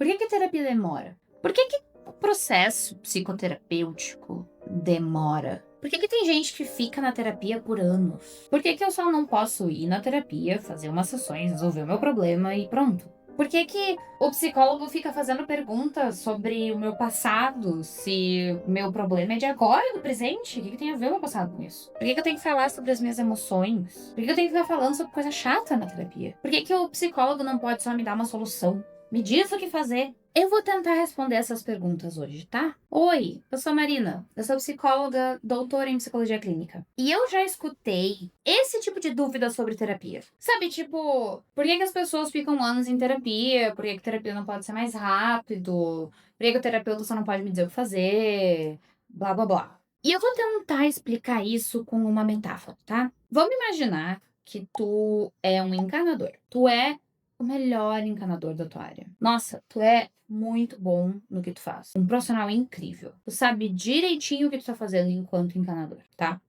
Por que que a terapia demora? Por que que o processo psicoterapêutico demora? Por que que tem gente que fica na terapia por anos? Por que que eu só não posso ir na terapia, fazer umas sessões, resolver o meu problema e pronto? Por que que o psicólogo fica fazendo perguntas sobre o meu passado, se o meu problema é de agora, do presente? O que que tem a ver o meu passado com isso? Por que que eu tenho que falar sobre as minhas emoções? Por que que eu tenho que ficar falando sobre coisa chata na terapia? Por que que o psicólogo não pode só me dar uma solução? Me diz o que fazer. Eu vou tentar responder essas perguntas hoje, tá? Oi, eu sou a Marina. Eu sou psicóloga, doutora em psicologia clínica. E eu já escutei esse tipo de dúvida sobre terapia. Sabe, tipo, por que que as pessoas ficam anos em terapia? Por que que terapia não pode ser mais rápido? Por que que o terapeuta só não pode me dizer o que fazer? Blá, blá, blá. E eu vou tentar explicar isso com uma metáfora, tá? Vamos imaginar que tu é um encanador. Tu é o melhor encanador da tua área. Nossa, tu é muito bom no que tu faz. Um profissional incrível. Tu sabe direitinho o que tu tá fazendo enquanto encanador, tá?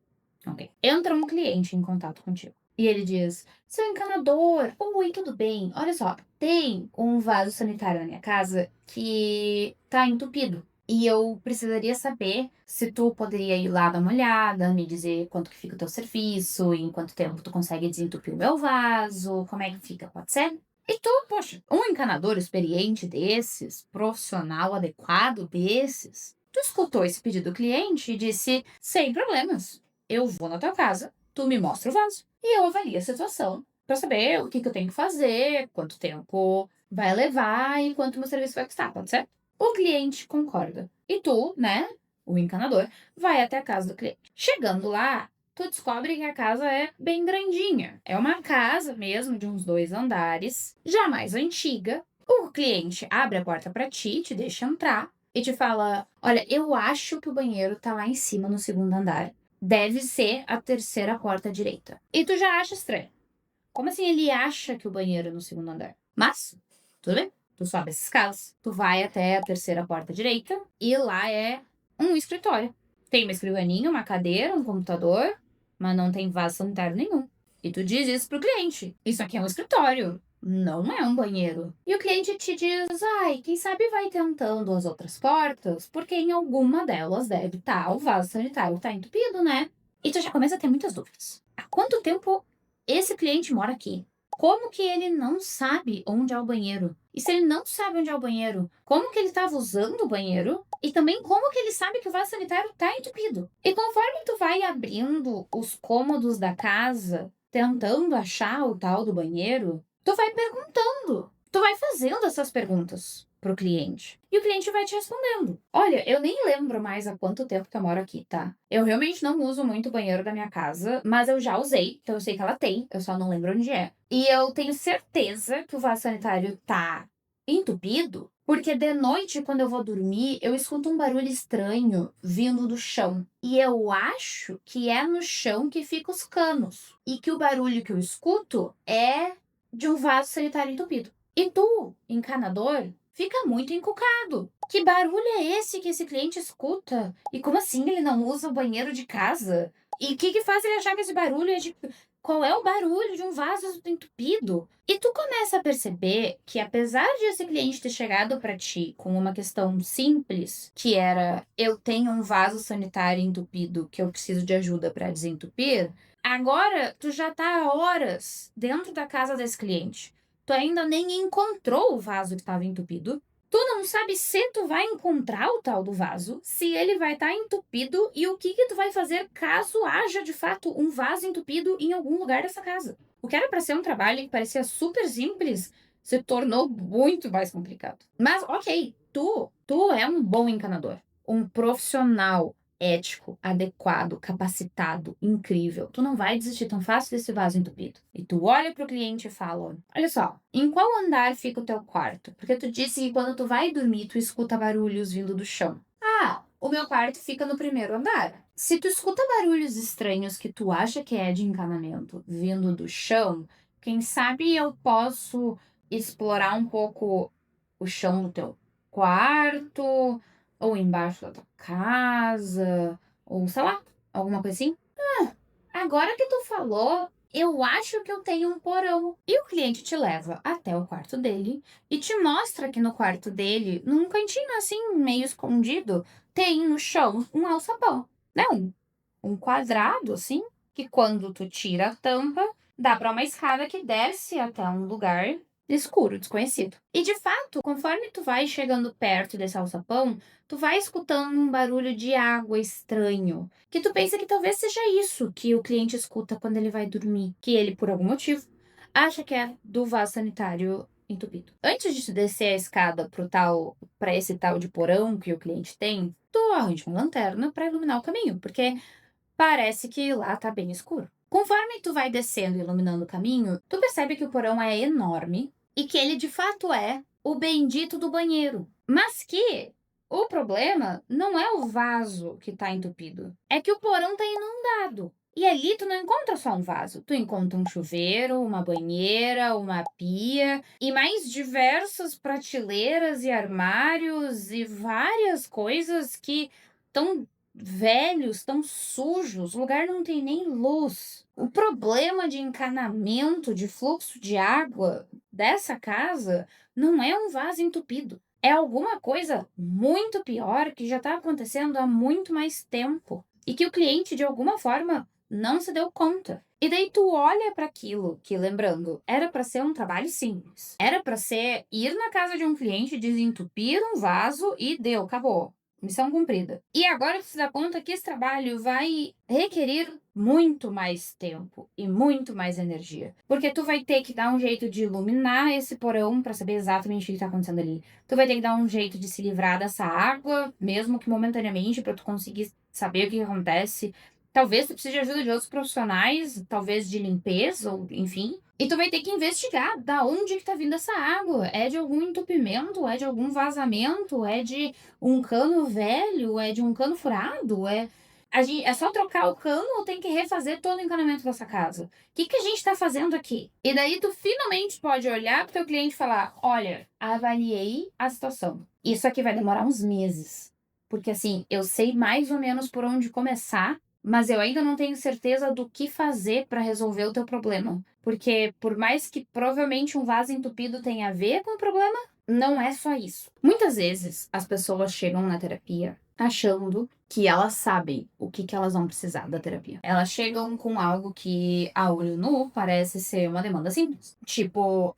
Ok. Entra um cliente em contato contigo. E ele diz: seu encanador, oi, tudo bem? Olha só, tem um vaso sanitário na minha casa que tá entupido. E eu precisaria saber se tu poderia ir lá dar uma olhada, me dizer quanto que fica o teu serviço, em quanto tempo tu consegue desentupir o meu vaso, como é que fica, pode ser? E tu, poxa, um encanador experiente desses, profissional adequado desses, tu escutou esse pedido do cliente e disse: sem problemas, eu vou na tua casa, tu me mostra o vaso e eu avalio a situação pra saber o que que eu tenho que fazer, quanto tempo vai levar e quanto meu serviço vai custar, pode ser? O cliente concorda. E tu, né, o encanador, vai até a casa do cliente. Chegando lá, tu descobre que a casa é bem grandinha. É uma casa mesmo, de uns 2 andares, já mais antiga. O cliente abre a porta pra ti, te deixa entrar e te fala: olha, eu acho que o banheiro tá lá em cima no segundo andar. Deve ser a terceira porta à direita. E tu já acha estranho. Como assim ele acha que o banheiro é no segundo andar? Mas, tudo bem. Tu sobe as escadas, tu vai até a terceira porta à direita e lá é um escritório. Tem uma escrivaninha, uma cadeira, um computador, mas não tem vaso sanitário nenhum. E tu diz isso pro cliente: isso aqui é um escritório, não é um banheiro. E o cliente te diz: ai, quem sabe vai tentando as outras portas, porque em alguma delas deve estar o vaso sanitário tá entupido, né? E tu já começa a ter muitas dúvidas. Há quanto tempo esse cliente mora aqui? Como que ele não sabe onde é o banheiro? E se ele não sabe onde é o banheiro, como que ele estava usando o banheiro? E também como que ele sabe que o vaso sanitário está entupido? E conforme tu vai abrindo os cômodos da casa, tentando achar o tal do banheiro, tu vai perguntando. Tu vai fazendo essas perguntas pro cliente. E o cliente vai te respondendo. Olha, eu nem lembro mais há quanto tempo que eu moro aqui, tá? Eu realmente não uso muito o banheiro da minha casa, mas eu já usei, então eu sei que ela tem, eu só não lembro onde é. E eu tenho certeza que o vaso sanitário tá entupido, porque de noite, quando eu vou dormir, eu escuto um barulho estranho vindo do chão. E eu acho que é no chão que ficam os canos. E que o barulho que eu escuto é de um vaso sanitário entupido. E tu, encanador, fica muito encucado. Que barulho é esse que esse cliente escuta? E como assim ele não usa o banheiro de casa? E o que que faz ele achar que esse barulho é de... Qual é o barulho de um vaso entupido? E tu começa a perceber que apesar de esse cliente ter chegado pra ti com uma questão simples, que era: eu tenho um vaso sanitário entupido que eu preciso de ajuda pra desentupir, agora tu já tá há horas dentro da casa desse cliente. Tu ainda nem encontrou o vaso que estava entupido. Tu não sabe se tu vai encontrar o tal do vaso, se ele vai estar entupido e o que que tu vai fazer caso haja de fato um vaso entupido em algum lugar dessa casa. O que era para ser um trabalho que parecia super simples se tornou muito mais complicado. Mas ok, tu é um bom encanador, um profissional ético, adequado, capacitado, incrível. Tu não vai desistir tão fácil desse vaso entupido. E tu olha pro cliente e fala: olha só, em qual andar fica o teu quarto? Porque tu disse que quando tu vai dormir, tu escuta barulhos vindo do chão. Ah, o meu quarto fica no primeiro andar. Se tu escuta barulhos estranhos que tu acha que é de encanamento vindo do chão, quem sabe eu posso explorar um pouco o chão do teu quarto, ou embaixo da tua casa, ou sei lá, alguma coisa assim. Agora que tu falou, eu acho que eu tenho um porão. E o cliente te leva até o quarto dele e te mostra que no quarto dele, num cantinho assim, meio escondido, tem no chão um alçapão, né? Um quadrado assim, que quando tu tira a tampa, dá para uma escada que desce até um lugar escuro, desconhecido. E de fato, conforme tu vai chegando perto desse alçapão, tu vai escutando um barulho de água estranho, que tu pensa que talvez seja isso que o cliente escuta quando ele vai dormir, que ele, por algum motivo, acha que é do vaso sanitário entupido. Antes de tu descer a escada para esse tal de porão que o cliente tem, tu arranja uma lanterna para iluminar o caminho, porque parece que lá tá bem escuro. Conforme tu vai descendo e iluminando o caminho, tu percebe que o porão é enorme e que ele de fato é o bendito do banheiro. Mas que o problema não é o vaso que tá entupido, é que o porão tá inundado. E ali tu não encontra só um vaso, tu encontra um chuveiro, uma banheira, uma pia e mais diversas prateleiras e armários e várias coisas que estão velhos, tão sujos, o lugar não tem nem luz. O problema de encanamento, de fluxo de água dessa casa não é um vaso entupido. É alguma coisa muito pior que já está acontecendo há muito mais tempo e que o cliente, de alguma forma, não se deu conta. E daí tu olha para aquilo que, lembrando, era para ser um trabalho simples. Era para ser ir na casa de um cliente, desentupir um vaso e deu, acabou. Missão cumprida. E agora tu se dá conta que esse trabalho vai requerer muito mais tempo e muito mais energia. Porque tu vai ter que dar um jeito de iluminar esse porão para saber exatamente o que está acontecendo ali. Tu vai ter que dar um jeito de se livrar dessa água, mesmo que momentaneamente, para tu conseguir saber o que acontece. Talvez tu precise de ajuda de outros profissionais, talvez de limpeza, ou enfim. E tu vai ter que investigar da onde que tá vindo essa água. É de algum entupimento? É de algum vazamento? É de um cano velho? É de um cano furado? É só trocar o cano ou tem que refazer todo o encanamento dessa casa? O que a gente tá fazendo aqui? E daí tu finalmente pode olhar pro teu cliente e falar: olha, avaliei a situação. Isso aqui vai demorar uns meses. Porque assim, eu sei mais ou menos por onde começar, mas eu ainda não tenho certeza do que fazer para resolver o teu problema. Porque por mais que provavelmente um vaso entupido tenha a ver com o problema, não é só isso. Muitas vezes as pessoas chegam na terapia achando que elas sabem o que elas vão precisar da terapia. Elas chegam com algo que, a olho nu, parece ser uma demanda simples. Tipo,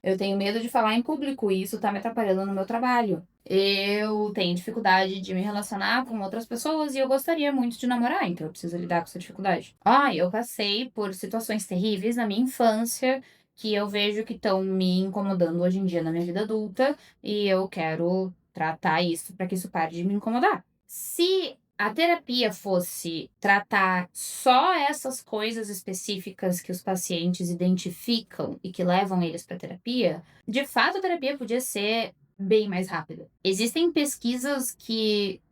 eu tenho medo de falar em público e isso tá me atrapalhando no meu trabalho. Eu tenho dificuldade de me relacionar com outras pessoas e eu gostaria muito de namorar, então eu preciso lidar com essa dificuldade. Eu passei por situações terríveis na minha infância que eu vejo que estão me incomodando hoje em dia na minha vida adulta e eu quero tratar isso para que isso pare de me incomodar. Se a terapia fosse tratar só essas coisas específicas que os pacientes identificam e que levam eles para terapia, de fato a terapia podia ser bem mais rápida. Existem pesquisas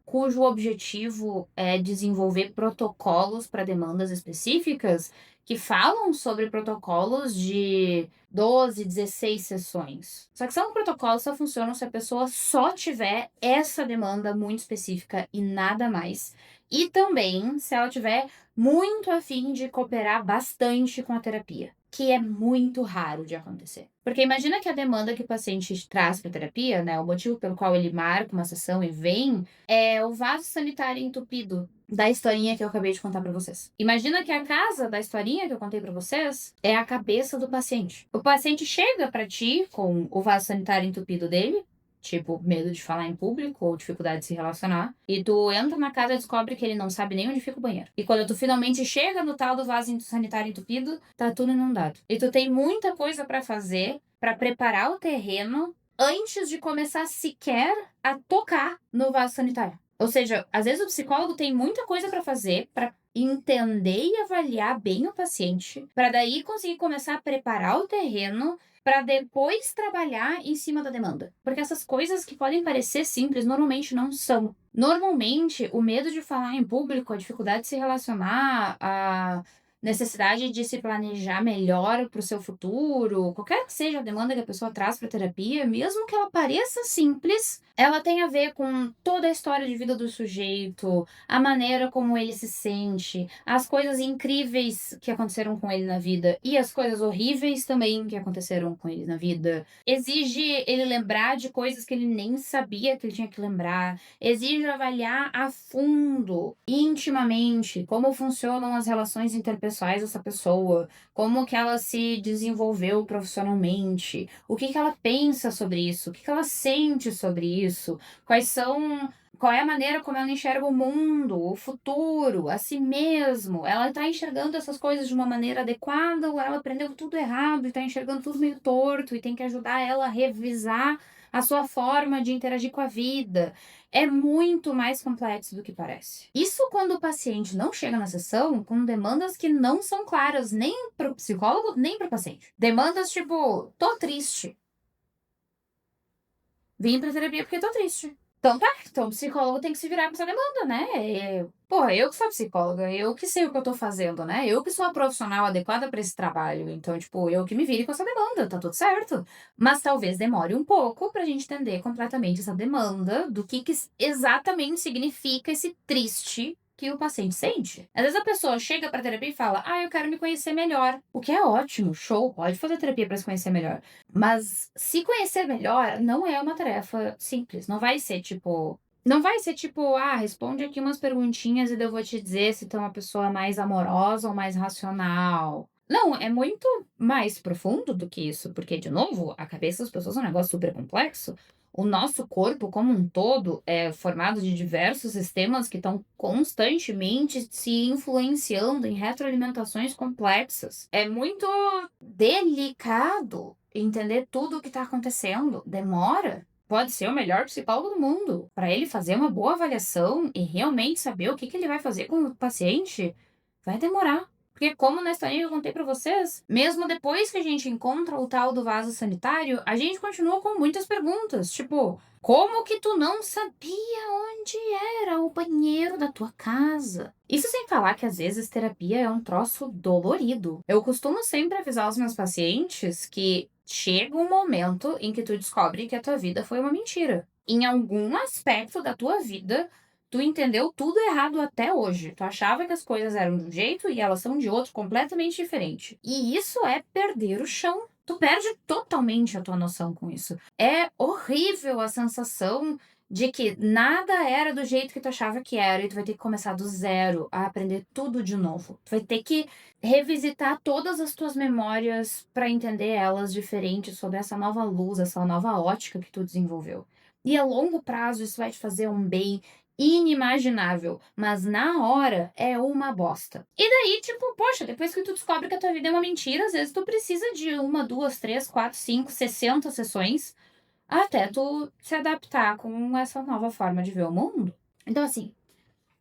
cujo objetivo é desenvolver protocolos para demandas específicas que falam sobre protocolos de 12, 16 sessões. Só que são protocolos que só funcionam se a pessoa só tiver essa demanda muito específica e nada mais. E também se ela tiver muito a fim de cooperar bastante com a terapia, que é muito raro de acontecer. Porque imagina que a demanda que o paciente traz para a terapia, né, o motivo pelo qual ele marca uma sessão e vem, é o vaso sanitário entupido da historinha que eu acabei de contar para vocês. Imagina que a casa da historinha que eu contei para vocês é a cabeça do paciente. O paciente chega para ti com o vaso sanitário entupido dele, tipo, medo de falar em público ou dificuldade de se relacionar. E tu entra na casa e descobre que ele não sabe nem onde fica o banheiro. E quando tu finalmente chega no tal do vaso sanitário entupido, tá tudo inundado. E tu tem muita coisa pra fazer pra preparar o terreno antes de começar sequer a tocar no vaso sanitário. Ou seja, às vezes o psicólogo tem muita coisa pra fazer pra entender e avaliar bem o paciente, pra daí conseguir começar a preparar o terreno para depois trabalhar em cima da demanda. Porque essas coisas que podem parecer simples, normalmente não são. Normalmente, o medo de falar em público, a dificuldade de se relacionar, a necessidade de se planejar melhor para o seu futuro, qualquer que seja a demanda que a pessoa traz para a terapia, mesmo que ela pareça simples, Ela tem a ver com toda a história de vida do sujeito, a maneira como ele se sente, as coisas incríveis que aconteceram com ele na vida e as coisas horríveis também que aconteceram com ele na vida. Exige ele lembrar de coisas que ele nem sabia que ele tinha que lembrar. Exige avaliar a fundo, intimamente, como funcionam as relações interpessoais dessa pessoa, como que ela se desenvolveu profissionalmente, o que que ela pensa sobre isso, o que que ela sente sobre isso, qual é a maneira como ela enxerga o mundo, o futuro, a si mesmo. Ela está enxergando essas coisas de uma maneira adequada ou ela aprendeu tudo errado e está enxergando tudo meio torto e tem que ajudar ela a revisar a sua forma de interagir com a vida. É muito mais complexo do que parece. Isso quando o paciente não chega na sessão com demandas que não são claras nem para o psicólogo, nem para o paciente. Demandas tipo, tô triste. Vim pra terapia porque tô triste. Então tá, então o psicólogo tem que se virar com essa demanda, né? Porra, eu que sou psicóloga, eu que sei o que eu tô fazendo, né? Eu que sou a profissional adequada pra esse trabalho. Então, tipo, eu que me vire com essa demanda, tá tudo certo. Mas talvez demore um pouco pra gente entender completamente essa demanda do que exatamente significa esse triste que o paciente sente. Às vezes a pessoa chega pra terapia e fala, eu quero me conhecer melhor. O que é ótimo, show, pode fazer terapia pra se conhecer melhor. Mas se conhecer melhor não é uma tarefa simples. Não vai ser tipo, responde aqui umas perguntinhas e daí eu vou te dizer se tu é uma pessoa mais amorosa ou mais racional. Não, é muito mais profundo do que isso, porque, de novo, a cabeça das pessoas é um negócio super complexo. O nosso corpo, como um todo, é formado de diversos sistemas que estão constantemente se influenciando em retroalimentações complexas. É muito delicado entender tudo o que está acontecendo. Demora. Pode ser o melhor psicólogo do mundo. Para ele fazer uma boa avaliação e realmente saber o que ele vai fazer com o paciente, vai demorar. Porque, como na historinha que eu contei pra vocês, mesmo depois que a gente encontra o tal do vaso sanitário, a gente continua com muitas perguntas. Tipo, como que tu não sabia onde era o banheiro da tua casa? Isso sem falar que às vezes terapia é um troço dolorido. Eu costumo sempre avisar os meus pacientes que chega um momento em que tu descobre que a tua vida foi uma mentira. Em algum aspecto da tua vida, tu entendeu tudo errado até hoje. Tu achava que as coisas eram de um jeito e elas são de outro completamente diferente. E isso é perder o chão. Tu perde totalmente a tua noção com isso. É horrível a sensação de que nada era do jeito que tu achava que era e tu vai ter que começar do zero a aprender tudo de novo. Tu vai ter que revisitar todas as tuas memórias para entender elas diferentes sob essa nova luz, essa nova ótica que tu desenvolveu. E a longo prazo isso vai te fazer um bem inimaginável, mas na hora é uma bosta. E daí, tipo, poxa, depois que tu descobre que a tua vida é uma mentira, às vezes tu precisa de uma, duas, três, quatro, cinco, 60 sessões até tu se adaptar com essa nova forma de ver o mundo. Então, assim,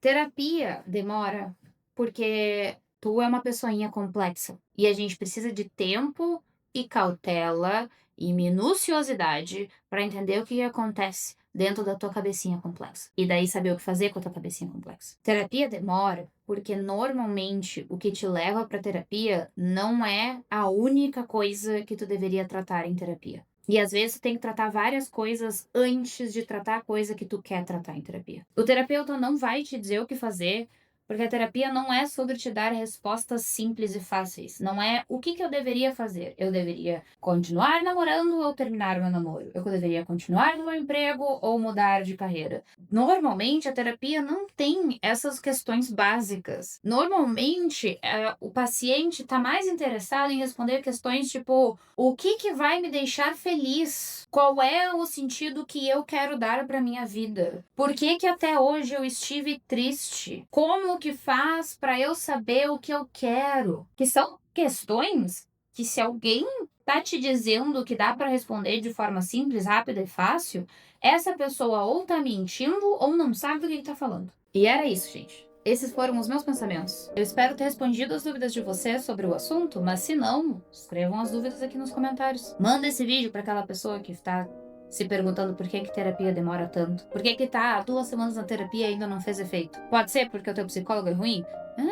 terapia demora porque tu é uma pessoinha complexa e a gente precisa de tempo e cautela e minuciosidade para entender o que acontece dentro da tua cabecinha complexa. E daí saber o que fazer com a tua cabecinha complexa. Terapia demora porque normalmente o que te leva para terapia não é a única coisa que tu deveria tratar em terapia. E às vezes tu tem que tratar várias coisas antes de tratar a coisa que tu quer tratar em terapia. O terapeuta não vai te dizer o que fazer, porque a terapia não é sobre te dar respostas simples e fáceis. Não é o que eu deveria fazer. Eu deveria continuar namorando ou terminar o meu namoro. Eu deveria continuar no meu emprego ou mudar de carreira. Normalmente, a terapia não tem essas questões básicas. Normalmente, o paciente está mais interessado em responder questões tipo: o que vai me deixar feliz? Qual é o sentido que eu quero dar para minha vida? Por que até hoje eu estive triste? Como que faz para eu saber o que eu quero? Que são questões que, se alguém tá te dizendo que dá para responder de forma simples, rápida e fácil, essa pessoa ou tá mentindo ou não sabe do que tá falando. E era isso, gente. Esses foram os meus pensamentos. Eu espero ter respondido as dúvidas de vocês sobre o assunto, mas se não, escrevam as dúvidas aqui nos comentários. Manda esse vídeo para aquela pessoa que está se perguntando por que terapia demora tanto. Por que tá há 2 semanas na terapia e ainda não fez efeito? Pode ser porque o teu psicólogo é ruim?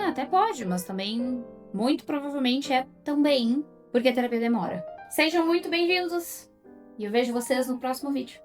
Até pode, mas também, muito provavelmente, é também porque a terapia demora. Sejam muito bem-vindos e eu vejo vocês no próximo vídeo.